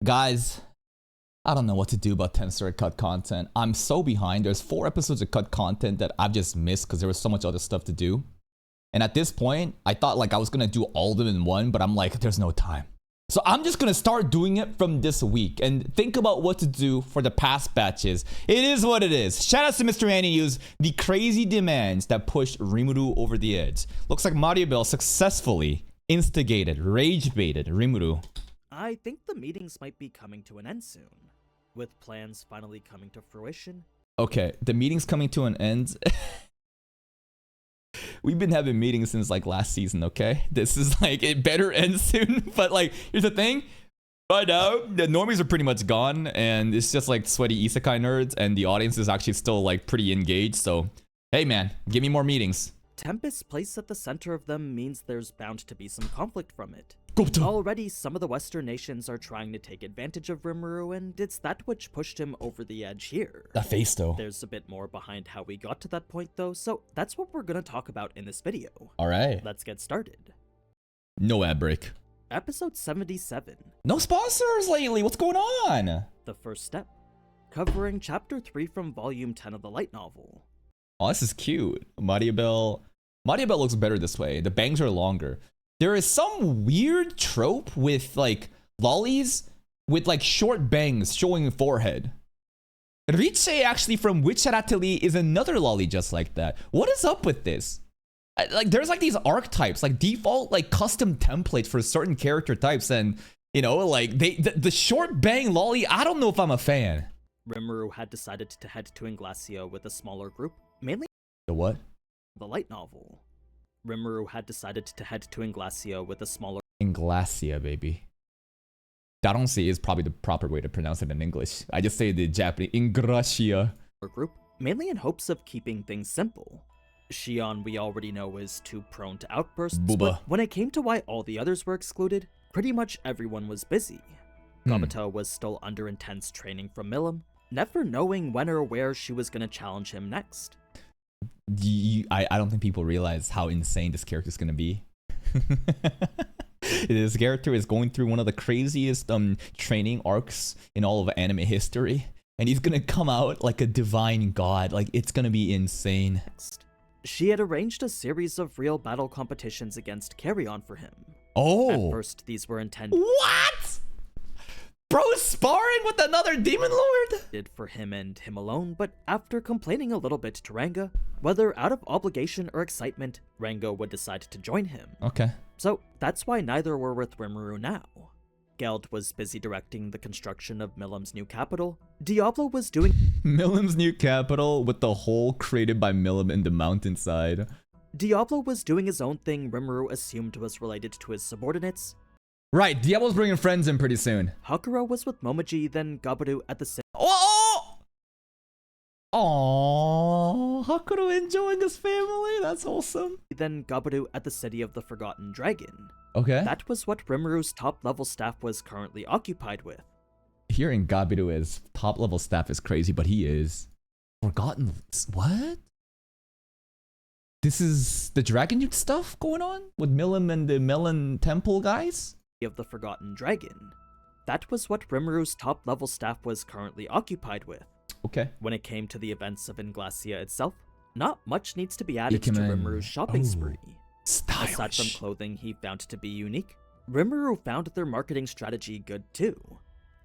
Guys, I don't know what to do about Tensura cut content. I'm so behind. There's 4 episodes of cut content that I've just missed because there was so much other stuff to do. And at this point, I thought like I was gonna do all of them in one, but I'm like, there's no time. So I'm just gonna start doing it from this week and think about what to do for the past batches. It is what it is. Shout out to Mr. Aninews, the crazy demands that pushed Rimuru over the edge. Looks like Mario Bell successfully instigated, rage baited Rimuru. I think the meetings might be coming to an end soon, with plans finally coming to fruition. Okay, the meeting's coming to an end. We've been having meetings since like last season, okay? This is like, it better end soon, but like, here's the thing. By now, the normies are pretty much gone, and it's just like sweaty isekai nerds, and the audience is actually still like pretty engaged, so hey man, give me more meetings. Tempest's place at the center of them means there's bound to be some conflict from it. Go. Already, some of the Western nations are trying to take advantage of Rimuru, and it's that which pushed him over the edge here. That face though. There's a bit more behind how we got to that point though, so that's what we're gonna talk about in this video. Alright. Let's get started. No ad break. Episode 77. No sponsors lately, what's going on? The First Step. Covering Chapter 3 from Volume 10 of the light novel. Oh, this is cute. Mario Bell looks better this way. The bangs are longer. There is some weird trope with like lollies with like short bangs showing forehead. Riche actually from Witch Atelier is another lolly just like that. What is up with this? Like there's like these archetypes, like default like custom templates for certain character types, and you know like the short bang lolly, I don't know if I'm a fan. Rimuru had decided to head to Inglacia with a smaller group, mainly The what? the light novel. Rimuru had decided to head to Inglacia with a smaller Inglacia, baby. Daronsi is probably the proper way to pronounce it in English. I just say the Japanese Ingracia. group, mainly in hopes of keeping things simple. Shion, we already know, is too prone to outbursts, Booba. but when it came to why all the others were excluded, pretty much everyone was busy. Gabuto was still under intense training from Milim, never knowing when or where she was gonna challenge him next. I don't think people realize how insane this character is going to be. This character is going through one of the craziest training arcs in all of anime history, and he's going to come out like a divine god. Like, it's going to be insane. She had arranged a series of real battle competitions against Carrion for him. Oh! At first, these were intended What? Bro is sparring with another demon lord? for him and him alone, but after complaining a little bit to Ranga, whether out of obligation or excitement, Ranga would decide to join him. Okay. So that's why neither were with Rimuru now. Geld was busy directing the construction of Milim's new capital. Diablo was doing Milim's new capital with the hole created by Milim in the mountainside. Diablo was doing his own thing Rimuru assumed was related to his subordinates. Right, Diablo's bringing friends in pretty soon. Hakuro was with Momoji, then Gabaru at the Oh! Aww, Hakuro enjoying his family. That's awesome. city of the Forgotten Dragon. Okay. That was what Rimuru's top-level staff was currently occupied with. Hearing Gabiru as top level staff is crazy, but he is forgotten. What? This is the Dragon Youth stuff going on with Milim and the Melon Temple guys? Of the Forgotten Dragon. That was what Rimuru's top-level staff was currently occupied with. Okay. When it came to the events of Inglacia itself, not much needs to be added to Rimuru's shopping spree. Stylish. Aside from clothing he found to be unique, Rimuru found their marketing strategy good too.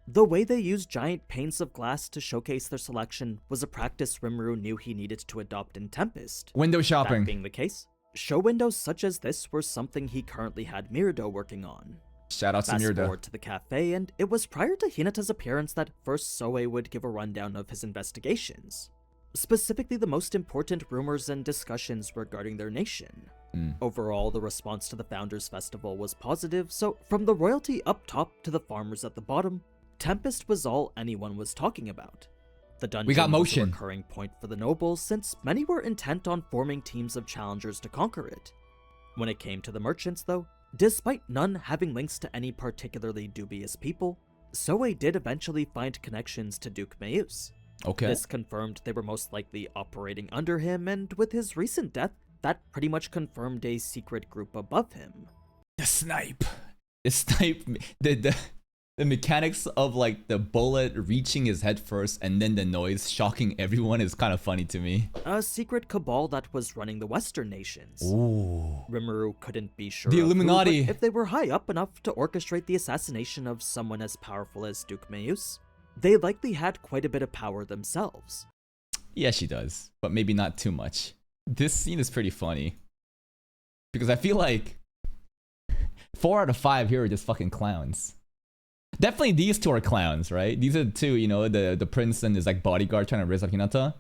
The way they used giant panes of glass to showcase their selection was a practice Rimuru knew he needed to adopt in Tempest. Window shopping. That being the case, show windows such as this were something he currently had Mirido working on. Shout out to Fast Mirda. forward to the cafe, and it was prior to Hinata's appearance that first Soe would give a rundown of his investigations. Specifically the most important rumors and discussions regarding their nation. Overall, the response to the Founders Festival was positive, so from the royalty up top to the farmers at the bottom, Tempest was all anyone was talking about. The dungeon was a recurring point for the nobles, since many were intent on forming teams of challengers to conquer it. When it came to the merchants though, despite none having links to any particularly dubious people, Soe did eventually find connections to Duke Meus. Okay. This confirmed they were most likely operating under him, and with his recent death, that pretty much confirmed a secret group above him. The snipe. The the mechanics of like the bullet reaching his head first and then the noise shocking everyone is kind of funny to me. A secret cabal that was running the Western nations. Ooh. Rimuru couldn't be sure The of who, Illuminati. but if they were high up enough to orchestrate the assassination of someone as powerful as Duke Meius, they likely had quite a bit of power themselves. Yeah, she does, but maybe not too much. This scene is pretty funny because I feel like 4 out of 5 here are just fucking clowns. Definitely these two are clowns, right? These are the two, you know, the prince and his like bodyguard trying to raise up Hinata.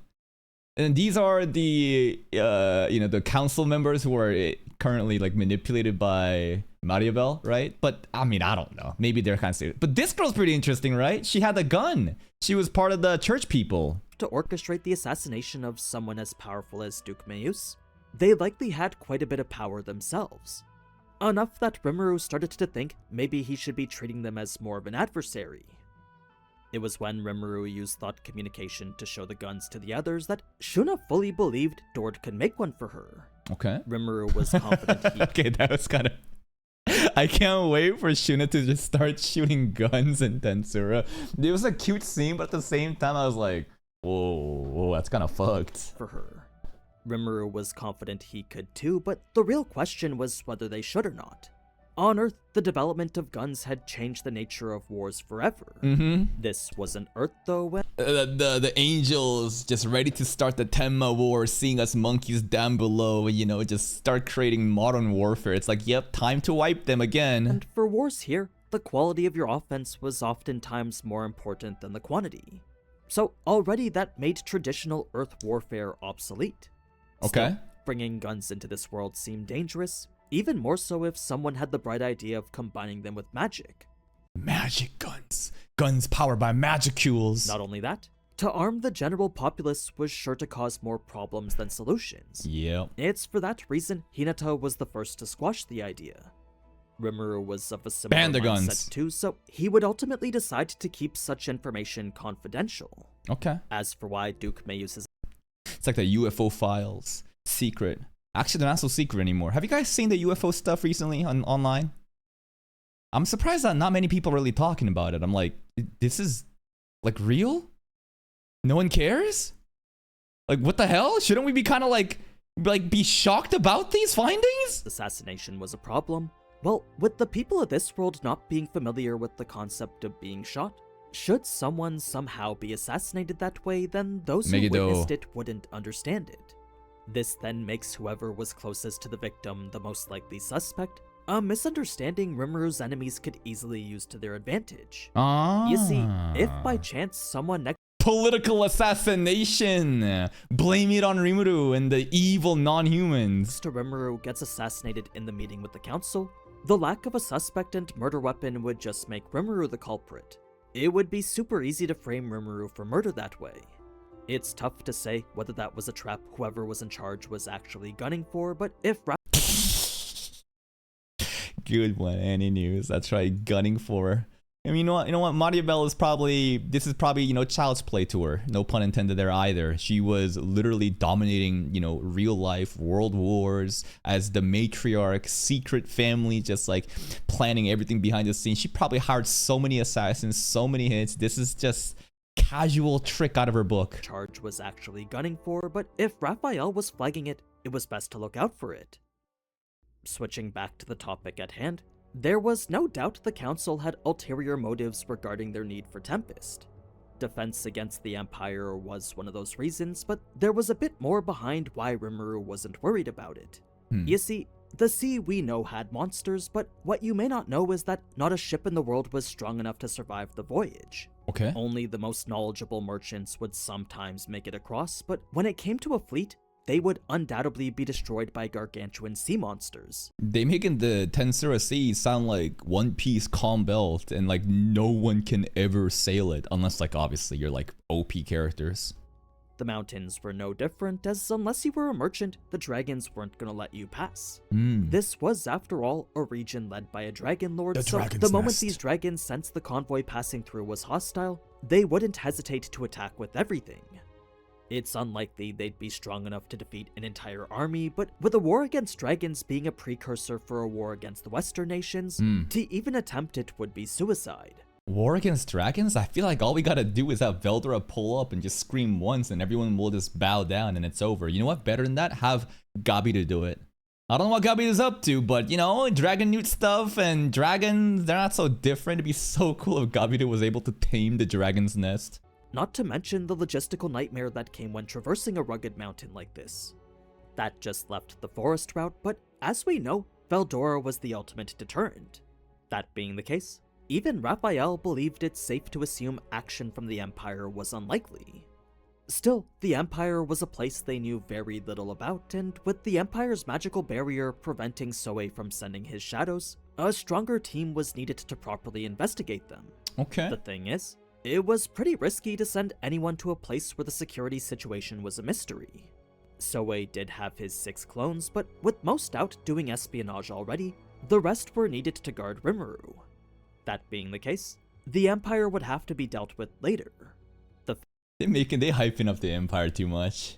And these are the, you know, the council members who are currently like manipulated by Mariabel, right? But I mean, I don't know. Maybe they're kind of serious. But this girl's pretty interesting, right? She had a gun. She was part of the church people. To orchestrate the assassination of someone as powerful as Duke Meius, they likely had quite a bit of power themselves. Enough that Rimuru started to think maybe he should be treating them as more of an adversary. It was when Rimuru used thought communication to show the guns to the others that Shuna fully believed Dord could make one for her. Okay. Rimuru was confident he Okay, that was kind of... I can't wait for Shuna to just start shooting guns in Tensura. It was a cute scene, but at the same time I was like, whoa, that's kind of fucked. For her. Rimuru was confident he could too, but the real question was whether they should or not. On Earth, the development of guns had changed the nature of wars forever. This wasn't Earth though, when the angels just ready to start the Tenma War, seeing us monkeys down below, you know, just start creating modern warfare. It's like, yep, time to wipe them again. And for wars here, the quality of your offense was oftentimes more important than the quantity. So already that made traditional Earth warfare obsolete. Okay. Still, bringing guns into this world seemed dangerous, even more so if someone had the bright idea of combining them with magic. Magic guns. Guns powered by magicules. Not only that, to arm the general populace was sure to cause more problems than solutions. Yep. It's for that reason Hinata was the first to squash the idea. Rimuru was of a similar Ban the mindset guns. too, so he would ultimately decide to keep such information confidential. Okay. As for why Duke Meius' It's like the UFO files. Secret. Actually, they're not so secret anymore. Have you guys seen the UFO stuff recently online? I'm surprised that not many people are really talking about it. I'm like, this is like real? No one cares? Like, what the hell? Shouldn't we be kind of like be shocked about these findings? assassination was a problem, well, with the people of this world not being familiar with the concept of being shot, should someone somehow be assassinated that way, then those who Megiddo. witnessed it wouldn't understand it. This then makes whoever was closest to the victim the most likely suspect, a misunderstanding Rimuru's enemies could easily use to their advantage. You see, if by chance someone next Political assassination! Blame it on Rimuru and the evil non-humans. to Rimuru gets assassinated in the meeting with the council, the lack of a suspect and murder weapon would just make Rimuru the culprit. It would be super easy to frame Rimuru for murder that way. It's tough to say whether that was a trap whoever was in charge was actually gunning for, but if Good one, Aninews. That's right, gunning for. I mean, you know what? Mariabel is probably, this is probably, you know, child's play to her. No pun intended there either. She was literally dominating, you know, real life world wars as the matriarch, secret family, just like planning everything behind the scenes. She probably hired so many assassins, so many hits. This is just casual trick out of her book. charge was actually gunning for, but if Raphael was flagging it, it was best to look out for it. Switching back to the topic at hand, there was no doubt the council had ulterior motives regarding their need for Tempest. Defense against the Empire was one of those reasons, but there was a bit more behind why Rimuru wasn't worried about it. You see, the sea we know had monsters, but what you may not know is that not a ship in the world was strong enough to survive the voyage. Okay. Only the most knowledgeable merchants would sometimes make it across, but when it came to a fleet, they would undoubtedly be destroyed by gargantuan sea monsters. They making the Tensura Sea sound like One Piece calm belt and like no one can ever sail it unless like obviously you're like OP characters. The mountains were no different, as unless you were a merchant, the dragons weren't gonna let you pass. This was, after all, a region led by a dragon lord, The so dragon's the moment nest. these dragons sensed the convoy passing through was hostile, they wouldn't hesitate to attack with everything. It's unlikely they'd be strong enough to defeat an entire army, but with a war against dragons being a precursor for a war against the Western nations, to even attempt it would be suicide. War against dragons? I feel like all we gotta do is have Veldora pull up and just scream once and everyone will just bow down and it's over. You know what? Better than that, have Gabi to do it. I don't know what Gabi is up to, but you know, dragon newt stuff and dragons, they're not so different. It'd be so cool if Gabi was able to tame the dragon's nest. Not to mention the logistical nightmare that came when traversing a rugged mountain like this. That just left the forest route, but as we know, Veldora was the ultimate deterrent. That being the case, even Raphael believed it safe to assume action from the Empire was unlikely. Still, the Empire was a place they knew very little about, and with the Empire's magical barrier preventing Soe from sending his shadows, a stronger team was needed to properly investigate them. Okay. The thing is, it was pretty risky to send anyone to a place where the security situation was a mystery. Soe did have his 6 clones, but with most out doing espionage already, the rest were needed to guard Rimuru. That being the case, the Empire would have to be dealt with later. They hyping up the Empire too much.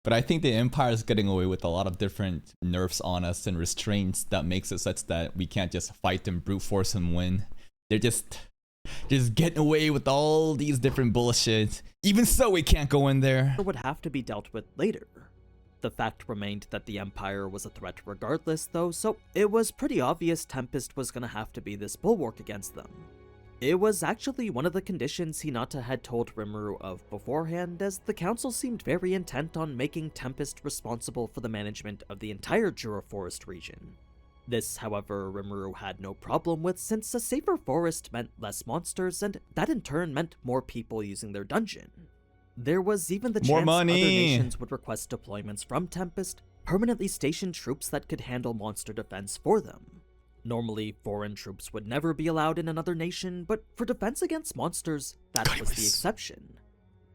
But I think the Empire is getting away with a lot of different nerfs on us and restraints that makes it such that we can't just fight them, brute force and win. They're just getting away with all these different bullshit. Even so, we can't go in there. Would have to be dealt with later. The fact remained that the Empire was a threat regardless though, so it was pretty obvious Tempest was gonna have to be this bulwark against them. It was actually one of the conditions Hinata had told Rimuru of beforehand, as the council seemed very intent on making Tempest responsible for the management of the entire Jura Forest region. This, however, Rimuru had no problem with, since a safer forest meant less monsters, and that in turn meant more people using their dungeon. There was even the chance other nations would request deployments from Tempest, permanently stationed troops that could handle monster defense for them. Normally, foreign troops would never be allowed in another nation, but for defense against monsters, that was the exception.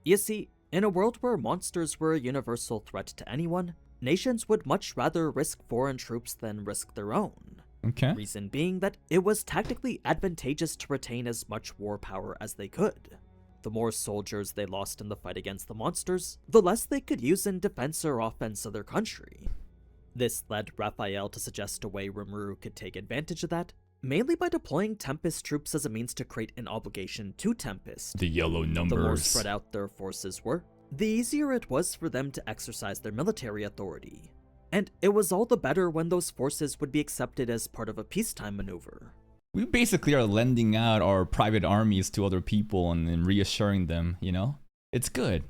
You see, in a world where monsters were a universal threat to anyone, nations would much rather risk foreign troops than risk their own. Okay. Reason being that it was tactically advantageous to retain as much war power as they could. The more soldiers they lost in the fight against the monsters, the less they could use in defense or offense of their country. This led Raphael to suggest a way Rimuru could take advantage of that, mainly by deploying Tempest troops as a means to create an obligation to Tempest. The yellow numbers. The more spread out their forces were, the easier it was for them to exercise their military authority. And it was all the better when those forces would be accepted as part of a peacetime maneuver. We basically are lending out our private armies to other people and then reassuring them, you know? It's good.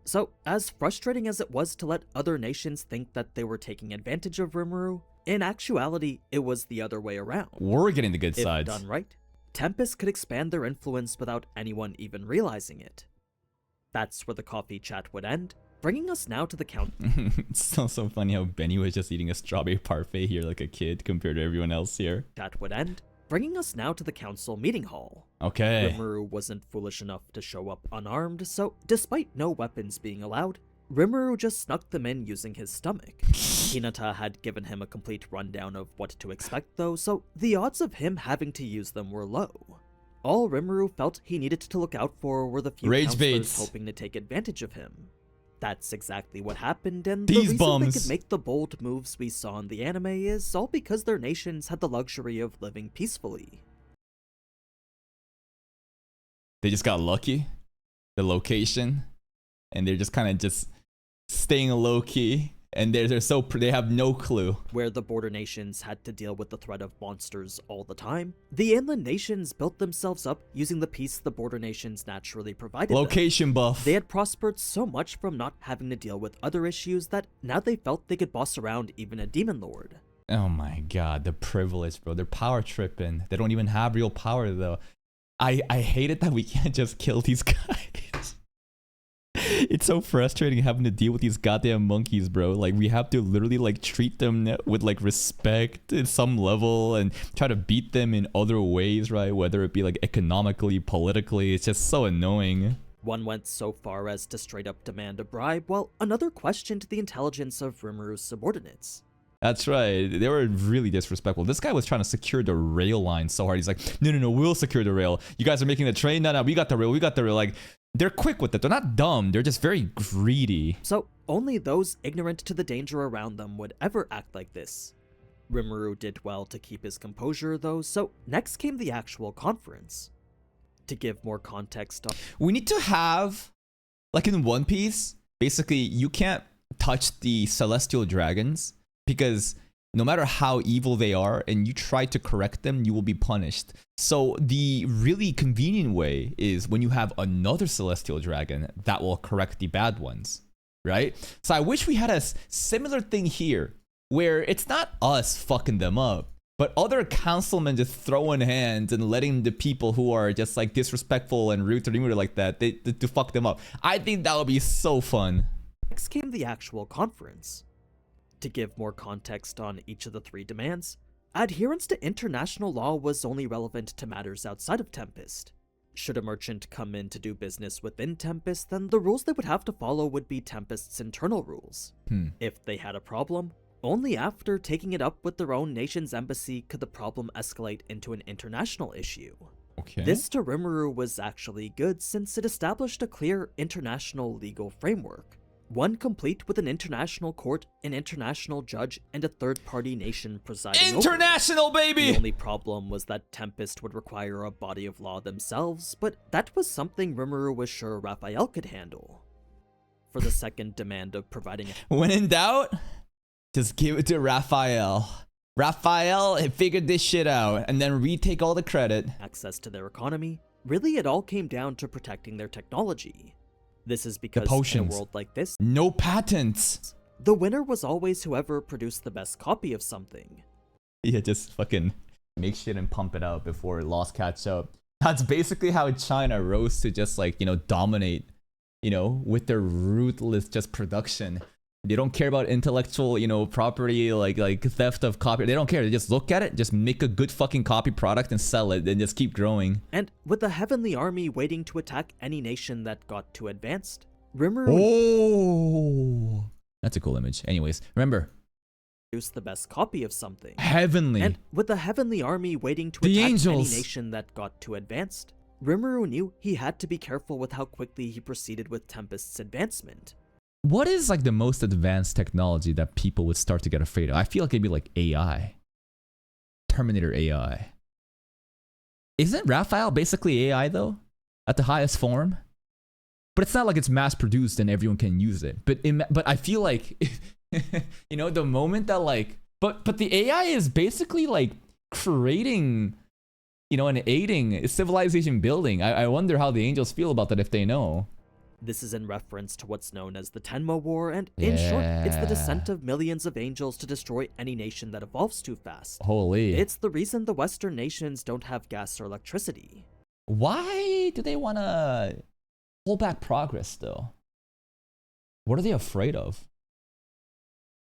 So, as frustrating as it was to let other nations think that they were taking advantage of Rimuru, in actuality, it was the other way around. We're getting the good sides. If done right, Tempest could expand their influence without anyone even realizing it. That's where the coffee chat would end, bringing us now to the count. It's so funny how Benny was just eating a strawberry parfait here like a kid compared to everyone else here. Chat would end, bringing us now to the council meeting hall. Okay. Rimuru wasn't foolish enough to show up unarmed, so despite no weapons being allowed, Rimuru just snuck them in using his stomach. Hinata had given him a complete rundown of what to expect though, so the odds of him having to use them were low. All Rimuru felt he needed to look out for were the few counselors hoping to take advantage of him. That's exactly what happened, and the reason they could make the bold moves we saw in the anime is all because their nations had the luxury of living peacefully. They just got lucky, the location, and they're just kind of just staying low-key, and they have no clue. Where the border nations had to deal with the threat of monsters all the time, the inland nations built themselves up using the peace the border nations naturally provided Location them. Buff. They had prospered so much from not having to deal with other issues that now they felt they could boss around even a demon lord. Oh my god, the privilege, bro. They're power tripping. They don't even have real power though. I hate it that we can't just kill these guys. It's so frustrating having to deal with these goddamn monkeys, bro. Like, we have to literally, like, treat them with, like, respect at some level and try to beat them in other ways, right? Whether it be, like, economically, politically. It's just so annoying. One went so far as to straight up demand a bribe, while another questioned the intelligence of Rimuru's subordinates. That's right. They were really disrespectful. This guy was trying to secure the rail line so hard. He's like, no, we'll secure the rail. You guys are making the train? No, we got the rail. Like, they're quick with it. They're not dumb. They're just very greedy. So only those ignorant to the danger around them would ever act like this. Rimuru did well to keep his composure though, so next came the actual conference. To give more context on... We need to have, like in One Piece, basically you can't touch the celestial dragons because no matter how evil they are and you try to correct them, you will be punished. So the really convenient way is when you have another celestial dragon that will correct the bad ones, right? So I wish we had a similar thing here where it's not us fucking them up, but other councilmen just throwing hands and letting the people who are just like disrespectful and rude to Rimuru like that, to fuck them up. I think that would be so fun. Next came the actual conference. To give more context on each of the 3 demands, adherence to international law was only relevant to matters outside of Tempest. Should a merchant come in to do business within Tempest, then the rules they would have to follow would be Tempest's internal rules. If they had a problem, only after taking it up with their own nation's embassy could the problem escalate into an international issue. Okay. This to Rimuru was actually good since it established a clear international legal framework. One complete with an international court, an international judge, and a third-party nation presiding International, over it. baby! The only problem was that Tempest would require a body of law themselves, but that was something Rimuru was sure Raphael could handle. For the second demand of providing when in doubt, just give it to Raphael. Raphael figured this shit out, and then retake all the credit. Access to their economy, really it all came down to protecting their technology. This is because in a world like this, no patents. The winner was always whoever produced the best copy of something. Yeah, just fucking make shit and pump it out before laws catch up. That's basically how China rose to just like, dominate, with their ruthless just production. They don't care about intellectual, property, like theft of copy. They don't care. They just look at it, just make a good fucking copy product and sell it, and just keep growing. And with the Heavenly Army waiting to attack any nation that got too advanced, Rimuru... Oh! That's a cool image. Anyways, remember, produce the best copy of something. Heavenly. And with the Heavenly Army waiting to attack any nation that got too advanced, Rimuru knew he had to be careful with how quickly he proceeded with Tempest's advancement. What is like the most advanced technology that people would start to get afraid of? I feel like it'd be like AI. Terminator AI. Isn't Raphael basically AI though? At the highest form? But it's not like it's mass produced and everyone can use it. But I feel like, the moment that like, but the AI is basically like creating, and aiding civilization building. I wonder how the angels feel about that if they know. This is in reference to what's known as the Tenma War, and in short, it's the descent of millions of angels to destroy any nation that evolves too fast. Holy. It's the reason the Western nations don't have gas or electricity. Why do they want to hold back progress, though? What are they afraid of?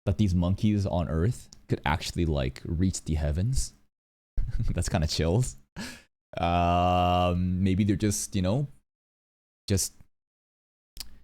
That these monkeys on Earth could actually, like, reach the heavens? That's kind of chills. Maybe they're just, just...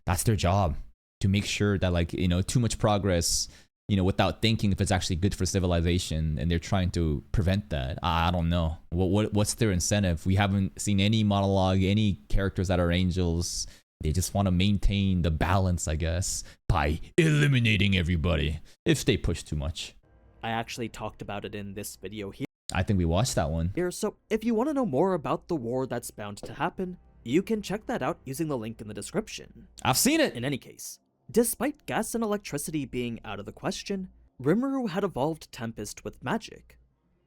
That's their job, to make sure that like, too much progress, without thinking if it's actually good for civilization, and they're trying to prevent that. I don't know. What's their incentive? We haven't seen any monologue, any characters that are angels. They just want to maintain the balance, I guess, by eliminating everybody if they push too much. I actually talked about it in this video here. I think we watched that one. So if you want to know more about the war that's bound to happen, you can check that out using the link in the description. I've seen it! In any case, despite gas and electricity being out of the question, Rimuru had evolved Tempest with magic.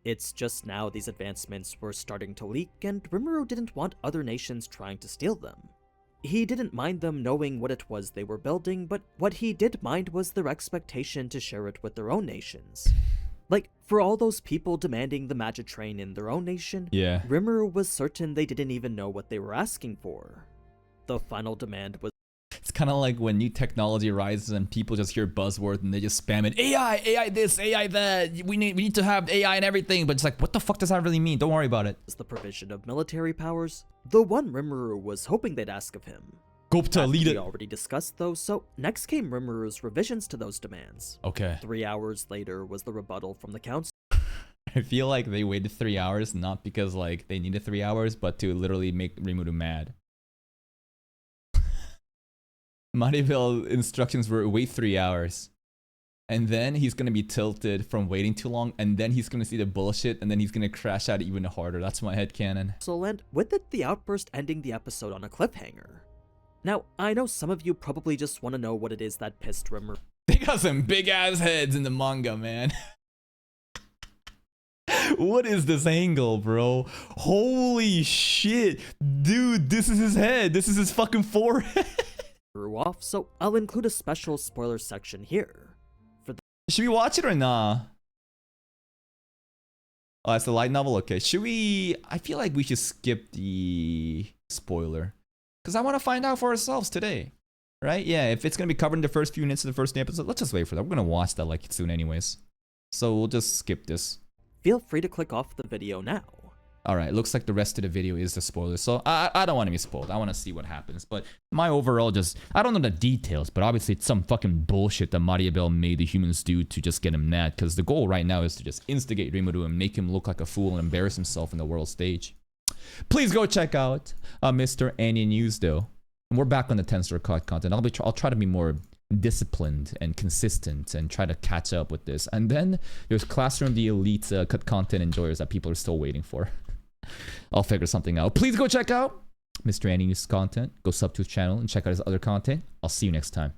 It's just now these advancements were starting to leak, and Rimuru didn't want other nations trying to steal them. He didn't mind them knowing what it was they were building, but what he did mind was their expectation to share it with their own nations. Like, for all those people demanding the magic train in their own nation, Rimuru was certain they didn't even know what they were asking for. The final demand was... It's kind of like when new technology rises and people just hear buzzwords and they just spam it. AI this, AI that, we need to have AI and everything, but it's like, what the fuck does that really mean? Don't worry about it. The provision of military powers, the one Rimuru was hoping they'd ask of him. Gupta, lead it. We already discussed those, so next came Rimuru's revisions to those demands. Okay. 3 hours later was the rebuttal from the council. I feel like they waited 3 hours, not because like they needed 3 hours, but to literally make Rimuru mad. Maribel instructions were wait 3 hours. and then he's gonna be tilted from waiting too long, and then he's gonna see the bullshit, and then he's gonna crash out even harder. That's my headcanon. And with it, the outburst ending the episode on a cliffhanger. Now, I know some of you probably just want to know what it is that pissed Rimuru. They got some big ass heads in the manga, man. What is this angle, bro? Holy shit. Dude, this is his head. This is his fucking forehead. Off, so I'll include a special spoiler section here. Should we watch it or nah? Oh, it's the light novel? Okay. Should we... I feel like we should skip the spoiler. Because I want to find out for ourselves today. Right? Yeah, if it's going to be covered in the first few minutes of the first episode, let's just wait for that. We're going to watch that like soon anyways. So we'll just skip this. Feel free to click off the video now. Alright, looks like the rest of the video is the spoiler. So I don't want to be spoiled. I want to see what happens. But my overall just... I don't know the details, but obviously it's some fucking bullshit that Mariabel made the humans do to just get him mad. Because the goal right now is to just instigate Rimuru and make him look like a fool and embarrass himself in the world stage. Please go check out Mr. Aninews though. And we're back on the Tensura content. I'll try to be more disciplined and consistent and try to catch up with this. And then there's Classroom the Elite cut content enjoyers that people are still waiting for. I'll figure something out. Please go check out Mr. Aninews content. Go sub to his channel and check out his other content. I'll see you next time.